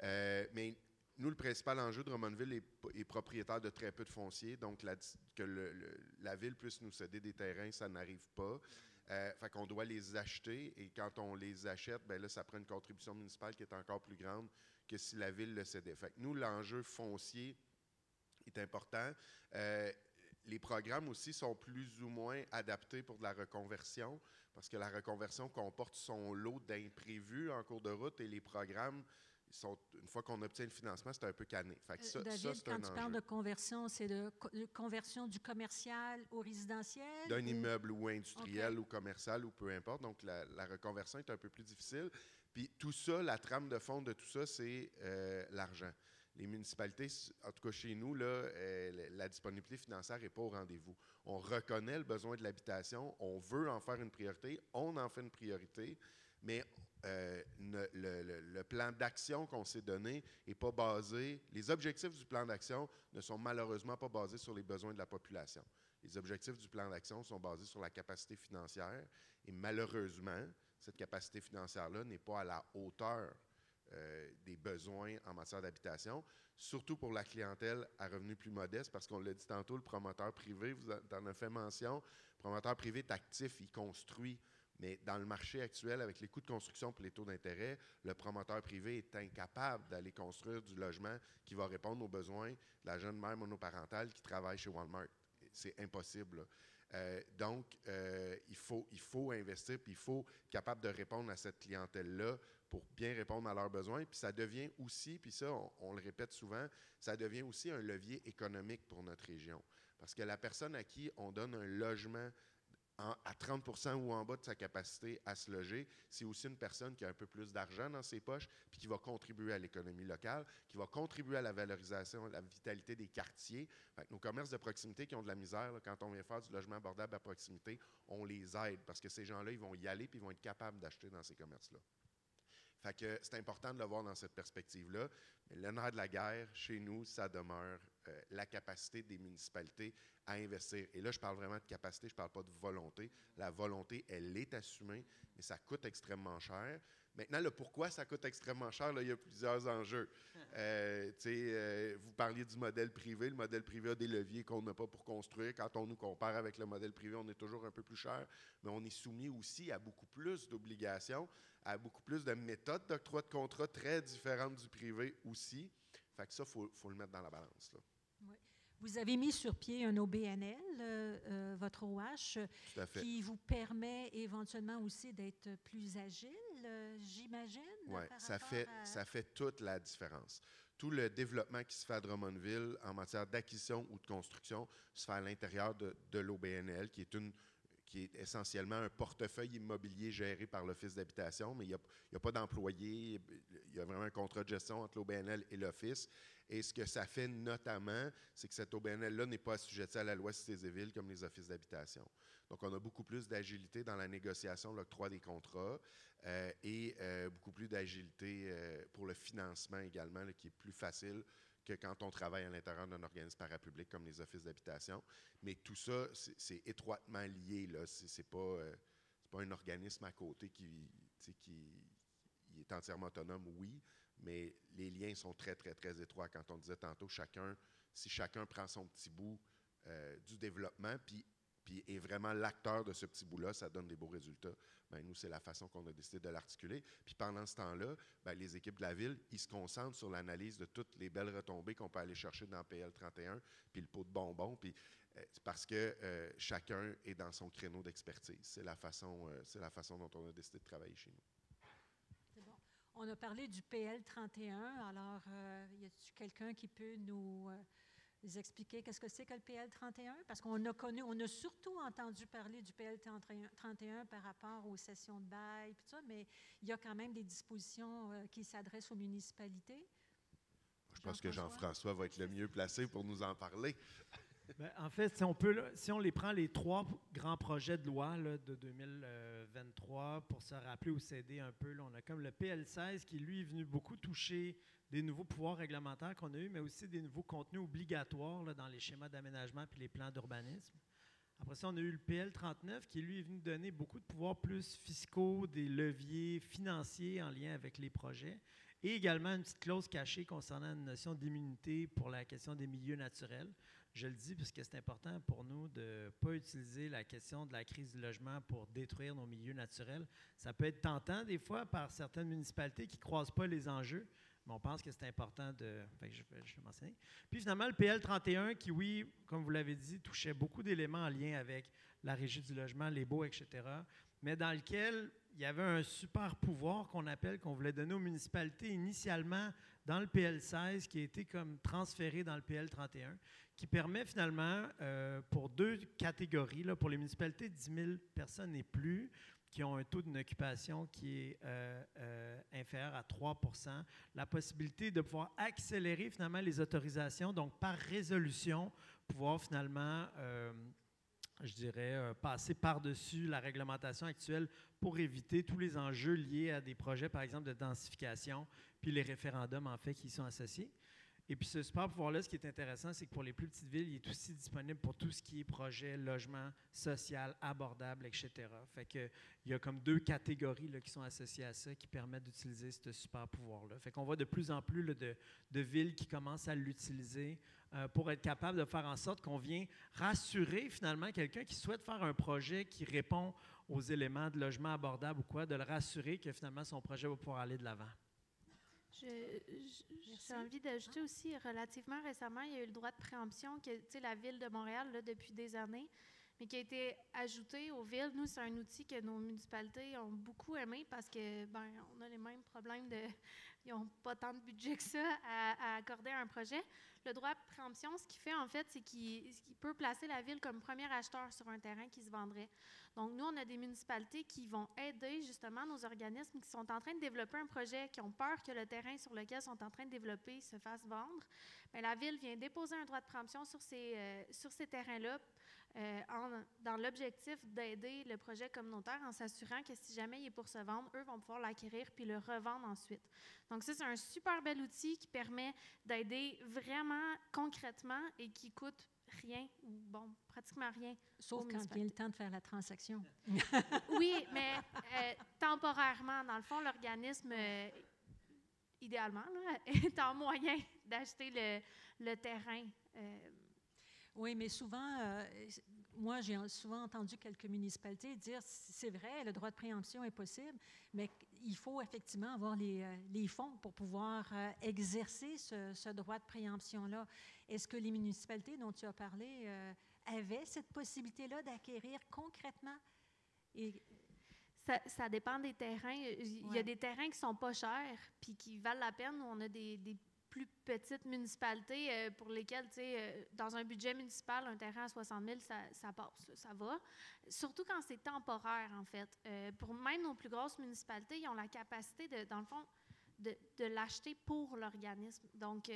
Mais nous, le principal enjeu de Drummondville est propriétaire de très peu de foncier, donc que la ville puisse nous céder des terrains, ça n'arrive pas. Fait qu'on doit les acheter et quand on les achète, ben là, ça prend une contribution municipale qui est encore plus grande que si la ville le cédait. Fait que nous, l'enjeu foncier est important. Les programmes aussi sont plus ou moins adaptés pour de la reconversion parce que la reconversion comporte son lot d'imprévus en cours de route et les programmes, une fois qu'on obtient le financement, c'est un peu canné. Fait que David, quand tu parles de conversion, c'est de conversion du commercial au résidentiel? D'un immeuble ou industriel ou commercial ou peu importe. Donc, la reconversion est un peu plus difficile. Puis tout ça, la trame de fond de tout ça, c'est l'argent. Les municipalités, en tout cas chez nous, là, la disponibilité financière n'est pas au rendez-vous. On reconnaît le besoin de l'habitation, on veut en faire une priorité, on en fait une priorité, mais le plan d'action qu'on s'est donné n'est pas basé, les objectifs du plan d'action ne sont malheureusement pas basés sur les besoins de la population. Les objectifs du plan d'action sont basés sur la capacité financière et malheureusement, cette capacité financière-là n'est pas à la hauteur des besoins en matière d'habitation, surtout pour la clientèle à revenus plus modestes, parce qu'on l'a dit tantôt, le promoteur privé, vous en avez fait mention, le promoteur privé est actif, il construit, mais dans le marché actuel, avec les coûts de construction et les taux d'intérêt, le promoteur privé est incapable d'aller construire du logement qui va répondre aux besoins de la jeune mère monoparentale qui travaille chez Walmart. C'est impossible. Donc, il faut investir, puis il faut être capable de répondre à cette clientèle-là pour bien répondre à leurs besoins. Puis ça devient aussi, puis ça, on le répète souvent, ça devient aussi un levier économique pour notre région. Parce que la personne à qui on donne un logement à 30 % ou en bas de sa capacité à se loger, c'est aussi une personne qui a un peu plus d'argent dans ses poches, puis qui va contribuer à l'économie locale, qui va contribuer à la valorisation, à la vitalité des quartiers. Fait que nos commerces de proximité qui ont de la misère, là, quand on vient faire du logement abordable à proximité, on les aide parce que ces gens-là, ils vont y aller puis ils vont être capables d'acheter dans ces commerces-là. Fait que c'est important de le voir dans cette perspective-là. Mais le nerf de la guerre, chez nous, ça demeure la capacité des municipalités à investir. Et là, je parle vraiment de capacité, je ne parle pas de volonté. La volonté, elle est assumée, mais ça coûte extrêmement cher. Maintenant, le pourquoi ça coûte extrêmement cher, là, il y a plusieurs enjeux. Vous parliez du modèle privé. Le modèle privé a des leviers qu'on n'a pas pour construire. Quand on nous compare avec le modèle privé, on est toujours un peu plus cher, mais on est soumis aussi à beaucoup plus d'obligations, à beaucoup plus de méthodes d'octroi de contrat très différentes du privé aussi. Fait que ça, il faut le mettre dans la balance, là. Oui. Vous avez mis sur pied un OBNL, votre OH, qui vous permet éventuellement aussi d'être plus agile, j'imagine? Oui, ça fait toute la différence. Tout le développement qui se fait à Drummondville en matière d'acquisition ou de construction se fait à l'intérieur de l'OBNL, qui est essentiellement un portefeuille immobilier géré par l'Office d'habitation, mais il n'y a pas d'employés, il y a vraiment un contrat de gestion entre l'OBNL et l'Office. Et ce que ça fait notamment, c'est que cet OBNL-là n'est pas assujetti à la loi Cités et Villes comme les offices d'habitation. Donc, on a beaucoup plus d'agilité dans la négociation, l'octroi des contrats et beaucoup plus d'agilité pour le financement également, là, qui est plus facile que quand on travaille à l'intérieur d'un organisme parapublic comme les offices d'habitation. Mais tout ça, c'est étroitement lié, là. C'est pas un organisme à côté qui est entièrement autonome, oui, mais les liens sont très, très, très étroits. Quand on disait tantôt, si chacun prend son petit bout du développement, puis est vraiment l'acteur de ce petit bout-là, ça donne des beaux résultats. Bien, nous, c'est la façon qu'on a décidé de l'articuler. Puis pendant ce temps-là, bien, les équipes de la Ville, ils se concentrent sur l'analyse de toutes les belles retombées qu'on peut aller chercher dans PL 31, puis le pot de bonbons, puis parce que chacun est dans son créneau d'expertise. C'est la façon dont on a décidé de travailler chez nous. C'est bon. On a parlé du PL 31. Alors, y a-t-il quelqu'un qui peut nous expliquer qu'est-ce que c'est que le PL 31? Parce qu'on a surtout entendu parler du PL 31 par rapport aux sessions de bail, puis tout ça, mais il y a quand même des dispositions qui s'adressent aux municipalités. Je pense que Jean-François va être le mieux placé pour nous en parler. Bien, en fait, si on les prend les 3 grands projets de loi là, de 2023, pour se rappeler ou s'aider un peu, là, on a comme le PL16 qui, lui, est venu beaucoup toucher des nouveaux pouvoirs réglementaires qu'on a eus, mais aussi des nouveaux contenus obligatoires là, dans les schémas d'aménagement puis les plans d'urbanisme. Après ça, on a eu le PL39 qui, lui, est venu donner beaucoup de pouvoirs plus fiscaux, des leviers financiers en lien avec les projets, et également une petite clause cachée concernant une notion d'immunité pour la question des milieux naturels. Je le dis parce que c'est important pour nous de ne pas utiliser la question de la crise du logement pour détruire nos milieux naturels. Ça peut être tentant des fois par certaines municipalités qui ne croisent pas les enjeux, mais on pense que c'est important de... Fait que je vais le mentionner. Puis finalement, le PL 31 qui, oui, comme vous l'avez dit, touchait beaucoup d'éléments en lien avec la régie du logement, les baux, etc., mais dans lequel il y avait un super pouvoir qu'on voulait donner aux municipalités initialement dans le PL 16 qui a été comme transféré dans le PL 31, qui permet finalement, pour 2 catégories, là, pour les municipalités de 10 000 personnes et plus, qui ont un taux d'occupation qui est inférieur à 3 %, la possibilité de pouvoir accélérer finalement les autorisations, donc par résolution, pouvoir finalement, je dirais, passer par-dessus la réglementation actuelle pour éviter tous les enjeux liés à des projets, par exemple, de densification, puis les référendums, en fait, qui y sont associés. Et puis ce super pouvoir-là, ce qui est intéressant, c'est que pour les plus petites villes, il est aussi disponible pour tout ce qui est projet, logement, social, abordable, etc. Fait qu'il y a comme 2 catégories là, qui sont associées à ça qui permettent d'utiliser ce super pouvoir-là. Fait qu'on voit de plus en plus là, de villes qui commencent à l'utiliser pour être capable de faire en sorte qu'on vient rassurer finalement quelqu'un qui souhaite faire un projet qui répond aux éléments de logement abordable ou quoi, de le rassurer que finalement son projet va pouvoir aller de l'avant. J'ai envie d'ajouter aussi, relativement récemment, il y a eu le droit de préemption que la Ville de Montréal, là, depuis des années, mais qui a été ajouté aux villes. Nous, c'est un outil que nos municipalités ont beaucoup aimé parce que on a les mêmes problèmes de... Ils n'ont pas tant de budget que ça à accorder à un projet. Le droit de préemption, ce qu'il fait, en fait, c'est qu'il peut placer la ville comme premier acheteur sur un terrain qui se vendrait. Donc, nous, on a des municipalités qui vont aider, justement, nos organismes qui sont en train de développer un projet, qui ont peur que le terrain sur lequel ils sont en train de développer se fasse vendre. Bien, la ville vient déposer un droit de préemption sur ces terrains-là dans l'objectif d'aider le projet communautaire en s'assurant que si jamais il est pour se vendre, eux vont pouvoir l'acquérir puis le revendre ensuite. Donc ça, c'est un super bel outil qui permet d'aider vraiment concrètement et qui coûte rien, ou pratiquement rien. Sauf quand vient le temps de faire la transaction. Oui, mais temporairement, dans le fond, l'organisme, idéalement, là, est en moyen d'acheter le terrain. Oui, mais souvent, moi, j'ai souvent entendu quelques municipalités dire c'est vrai, le droit de préemption est possible, mais il faut effectivement avoir les fonds pour pouvoir exercer ce droit de préemption-là. Est-ce que les municipalités dont tu as parlé avaient cette possibilité-là d'acquérir concrètement? Ça dépend des terrains. Il y a des terrains qui ne sont pas chers puis qui valent la peine. On a des plus petites municipalités pour lesquelles, tu sais, dans un budget municipal, un terrain à 60 000, ça passe, ça va. Surtout quand c'est temporaire, en fait. Pour même nos plus grosses municipalités, ils ont la capacité, dans le fond, de l'acheter pour l'organisme. Donc,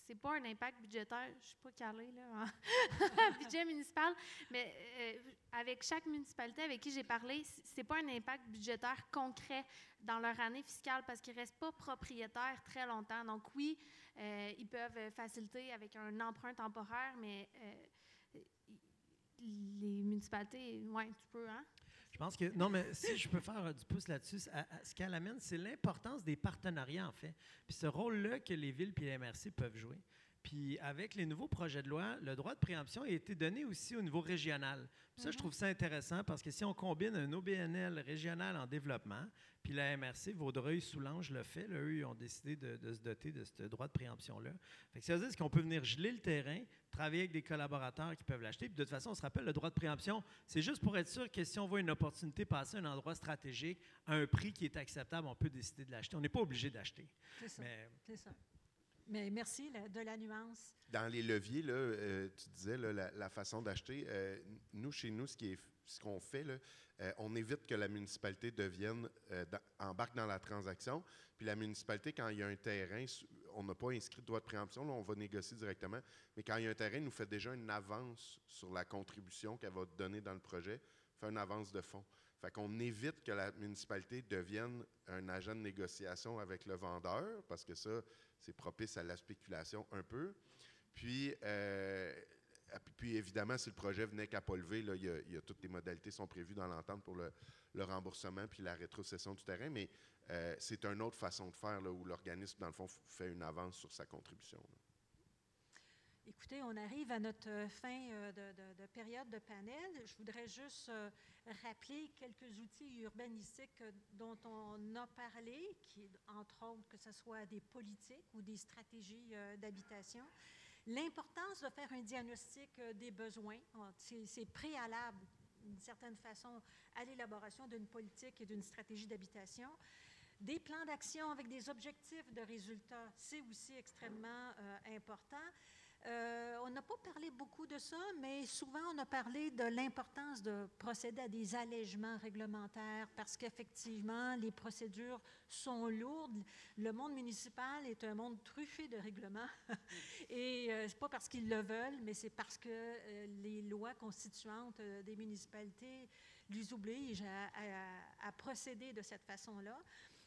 c'est pas un impact budgétaire, je ne suis pas calée là, en budget municipal, mais avec chaque municipalité avec qui j'ai parlé, c'est pas un impact budgétaire concret dans leur année fiscale parce qu'ils ne restent pas propriétaires très longtemps. Donc oui, ils peuvent faciliter avec un emprunt temporaire, mais les municipalités, oui, tu peux, hein? Je pense que, non, mais si je peux faire du pouce là-dessus, ce qu'elle amène, c'est l'importance des partenariats, en fait. Puis ce rôle-là que les villes et les MRC peuvent jouer. Puis avec les nouveaux projets de loi, le droit de préemption a été donné aussi au niveau régional. Puis ça, je trouve ça intéressant parce que si on combine un OBNL régional en développement, puis la MRC, Vaudreuil-Soulanges le fait, là, eux, ils ont décidé de se doter de ce droit de préemption-là. Fait que ça veut dire qu'on peut venir geler le terrain, travailler avec des collaborateurs qui peuvent l'acheter. Puis de toute façon, on se rappelle, le droit de préemption, c'est juste pour être sûr que si on voit une opportunité passer à un endroit stratégique à un prix qui est acceptable, on peut décider de l'acheter. On n'est pas obligé d'acheter. C'est ça, c'est ça. Mais merci de la nuance. Dans les leviers, là, tu disais là, la façon d'acheter. Nous, chez nous, ce qu'on fait, là, on évite que la municipalité embarque dans la transaction. Puis la municipalité, quand il y a un terrain, on n'a pas inscrit de droit de préemption, là, on va négocier directement. Mais quand il y a un terrain, elle nous fait déjà une avance sur la contribution qu'elle va donner dans le projet, fait une avance de fonds. Fait qu'on évite que la municipalité devienne un agent de négociation avec le vendeur, parce que ça, c'est propice à la spéculation un peu. Puis évidemment, si le projet venait qu'à pas lever, là, il y a toutes les modalités sont prévues dans l'entente pour le remboursement puis la rétrocession du terrain, mais c'est une autre façon de faire là, où l'organisme, dans le fond, fait une avance sur sa contribution. Là. Écoutez, on arrive à notre fin de période de panel. Je voudrais juste rappeler quelques outils urbanistiques dont on a parlé, qui, entre autres, que ce soit des politiques ou des stratégies d'habitation. L'importance de faire un diagnostic des besoins, c'est préalable, d'une certaine façon, à l'élaboration d'une politique et d'une stratégie d'habitation. Des plans d'action avec des objectifs de résultats, c'est aussi extrêmement important. On n'a pas parlé beaucoup de ça, mais souvent on a parlé de l'importance de procéder à des allègements réglementaires parce qu'effectivement, les procédures sont lourdes. Le monde municipal est un monde truffé de règlements. Et c'est pas parce qu'ils le veulent, mais c'est parce que les lois constituantes des municipalités les obligent à procéder de cette façon-là.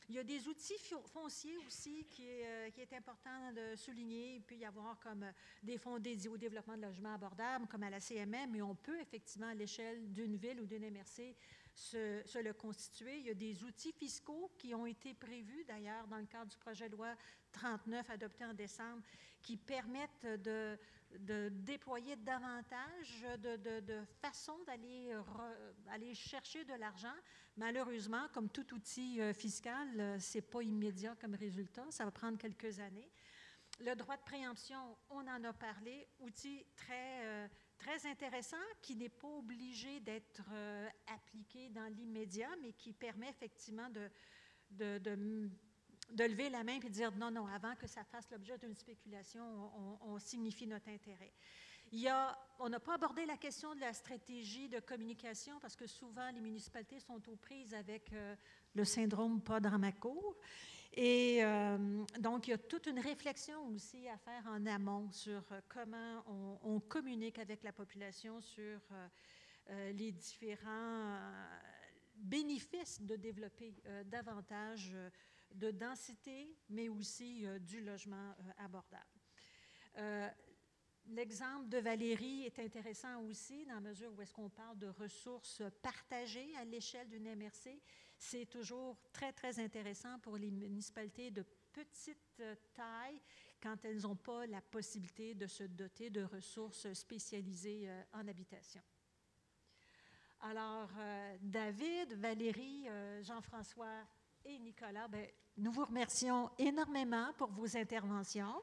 Il y a des outils fonciers aussi qui est important de souligner. Il peut y avoir comme des fonds dédiés au développement de logements abordables, comme à la CMM, mais on peut effectivement, à l'échelle d'une ville ou d'une MRC, se le constituer. Il y a des outils fiscaux qui ont été prévus, d'ailleurs, dans le cadre du projet de loi 39 adopté en décembre, qui permettent de déployer davantage de façons d'aller chercher de l'argent. Malheureusement, comme tout outil fiscal, ce n'est pas immédiat comme résultat. Ça va prendre quelques années. Le droit de préemption, on en a parlé, outil très intéressant qui n'est pas obligé d'être appliqué dans l'immédiat, mais qui permet effectivement de lever la main et de dire non, avant que ça fasse l'objet d'une spéculation, on signifie notre intérêt. On n'a pas abordé la question de la stratégie de communication parce que souvent les municipalités sont aux prises avec le syndrome pas dans ma cour. Et donc, il y a toute une réflexion aussi à faire en amont sur comment on communique avec la population sur les différents bénéfices de développer davantage de densité, mais aussi du logement abordable. L'exemple de Valérie est intéressant aussi dans la mesure où est-ce qu'on parle de ressources partagées à l'échelle d'une MRC. C'est toujours très intéressant pour les municipalités de petite taille quand elles n'ont pas la possibilité de se doter de ressources spécialisées en habitation. Alors, David, Valérie, Jean-François et Nicolas, nous vous remercions énormément pour vos interventions.